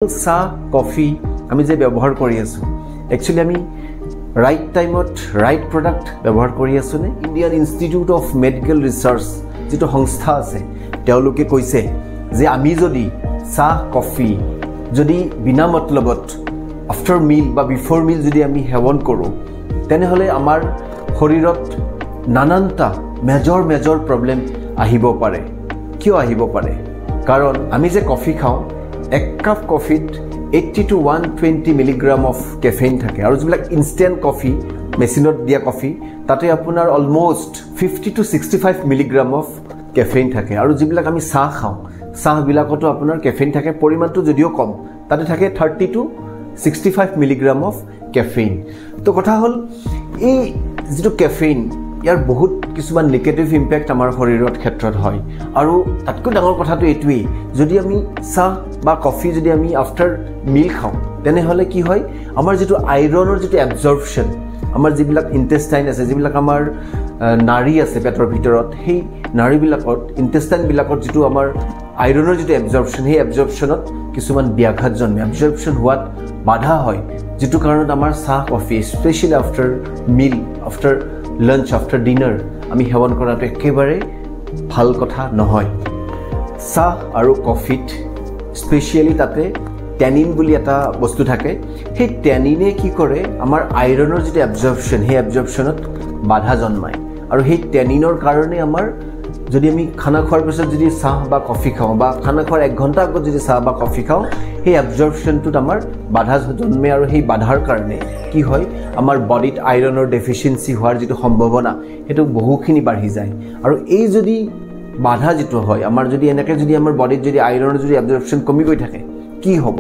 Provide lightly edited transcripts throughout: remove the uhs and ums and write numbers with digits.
চাহ কফি আমি যে ব্যৱহাৰ কৰি আছো একচুয়ালি আমি ৰাইট টাইমত ৰাইট প্ৰোডাক্ট ব্যৱহাৰ কৰি আছো নে Indian institute of medical research যেটো সংস্থা আছে তেওঁলোকে কৈছে যে আমি যদি চাহ কফি যদি বিনা মতলবত আফটার মিল বা বিফোর মিল যদি আমি সেৱন কৰো তেনেহলে আমাৰ শৰীৰত নানানটা মেজৰ প্ৰবলেম আহিব পাৰে কিয় আহিব পাৰে কাৰণ আমি যে কফি খাওঁ এক কাপ কফিত 80 to 120 মিলিগ্ৰাম অফ কেফেইন থাকে আৰু যিবিলাক ইনষ্টেন্ট কফি মেচিনত দিয়া কফি তাতে আপোনাৰ almost 50 to 65 milligram of caffeine থাকে আৰু যিবিলাক আমি চাহ খাওঁ চাহ বিলাকতো আপোনাৰ কেফেইন থাকে পৰিমাণটো যদিও কম তাতে থাকে 30 to 65 মিলিগ্ৰাম অফ কেফেইন তো কথা হল এই যেটো কেফেইন ইয়াৰ বহুত কিছুমান নেগেটিভ ইম্প্যাক্ট আমাৰ শৰীৰৰ ক্ষেত্ৰত হয় আৰু তাতকৈ ডাঙৰ কথাটো এটোই যদি আমি চাহ বা কফি যদি আমি আফটাৰ মিল খাওঁ তেনেহলে কি হয় আমাৰ যেটো আইৰণৰ যেটো এবজৰ্পচন আমাৰ যিবিলাক ইন্টেষ্টাইন আছে যিবিলাক আমাৰ নাৰী আছে পেটৰ ভিতৰত সেই নাৰীবিলাকত ইন্টেষ্টাইন বিলাকত যেটো আমাৰ আইৰণৰ যেটো এবজৰ্পচন সেই এবজৰ্পচনত কিছুমান ব্যাঘাত জন্মে এবজৰ্পচন হোৱাত বাধা হয় যেটো কাৰণত আমাৰ চাহ কফি স্পেশালি আফটাৰ মিল আফটাৰ লাঞ্চ আফটাৰ ডিনাৰ আমি সেৱন কৰাটো একেবাৰে ভাল কথা নহয় চাহ আৰু কফিত স্পেশালি তাতে ট্যানিন বুলি এটা বস্তু থাকে সেই ট্যানিনে কি কৰে আমাৰ আইৰণৰ যেটো এবজৰ্পচন সেই এবজৰ্পচনত বাধা জন্মায় আৰু সেই ট্যানিনৰ কাৰণে আমাৰ যদি আমি খানা খোৱাৰ পিছত যদি চাহ বা কফি খাওঁ বা খানা খোৱাৰ 1 ঘণ্টা আগত যদি চাহ বা কফি খাওঁ সেই এবজৰ্পচনটোত আমাৰ বাধা জন্মে আৰু সেই বাধাৰ কাৰণে কি হয় আমাৰ বডিত আইৰণৰ ডেফিচিয়েন্সি হোৱাৰ যেটো সম্ভাৱনা হেতু বহুখিনি বাঢ়ি যায় আৰু এই যদি বাধা যেটো হয় আমাৰ যদি এনেকৈ যদি আমাৰ বডিত যদি আইৰণৰ যদি এবজৰ্পচন কমি গৈ থাকে কি হ'ব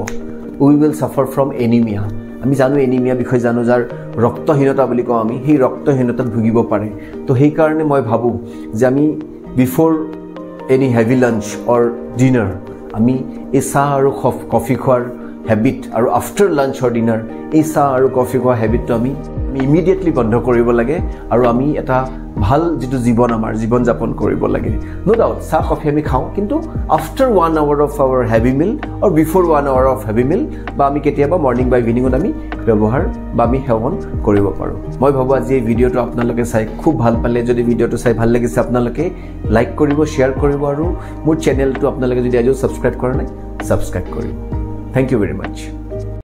উই উইল সাফাৰ ফ্ৰম এনিমিয়া আমি জানো এনিমিয়া বিষয় জানো যাৰ ৰক্তহীনতা বুলি কওঁ আমি সেই ৰক্তহীনতাত ভুগিব পাৰে তো সেই কাৰণে মই ভাবো যে আমি বিফোৰ এনি হেভি লাঞ্চ অৰ ডিনাৰ আমি এই চাহ আৰু কফি খোৱাৰ হেবিট আৰু আফটাৰ লাঞ্চ অৰ ডিনাৰ এই চাহ আৰু কফি খোৱা হেবিটটো আমি ইমিডিয়েটলি বন্ধ কৰিব লাগে আৰু আমি এটা ভাল যেটো জীবন আমাৰ জীবন যাপন কৰিব লাগে নো ডাউট চাহ কফি আমি খাওঁ কিন্তু after 1 hour of hour heavy meal or before 1 hour of heavy meal বা আমি কেতিয়াবা মৰ্নিং বা ইভিনিংত আমি ব্যৱহাৰ বা আমি সেৱন কৰিব পাৰো মই ভাবো আজি এই ভিডিওটো আপোনালোকে চাই খুব ভাল পালে যদি ভিডিওটো চাই ভাল লাগিছে আপোনালোকে লাইক কৰিব শেয়াৰ কৰিব আৰু মোৰ চেনেলটো আপোনালোকে যদি আজিও সাবস্ক্ৰাইব কৰা নাই সাবস্ক্ৰাইব কৰিব থ্যাংক ইউ ভেৰি মাচ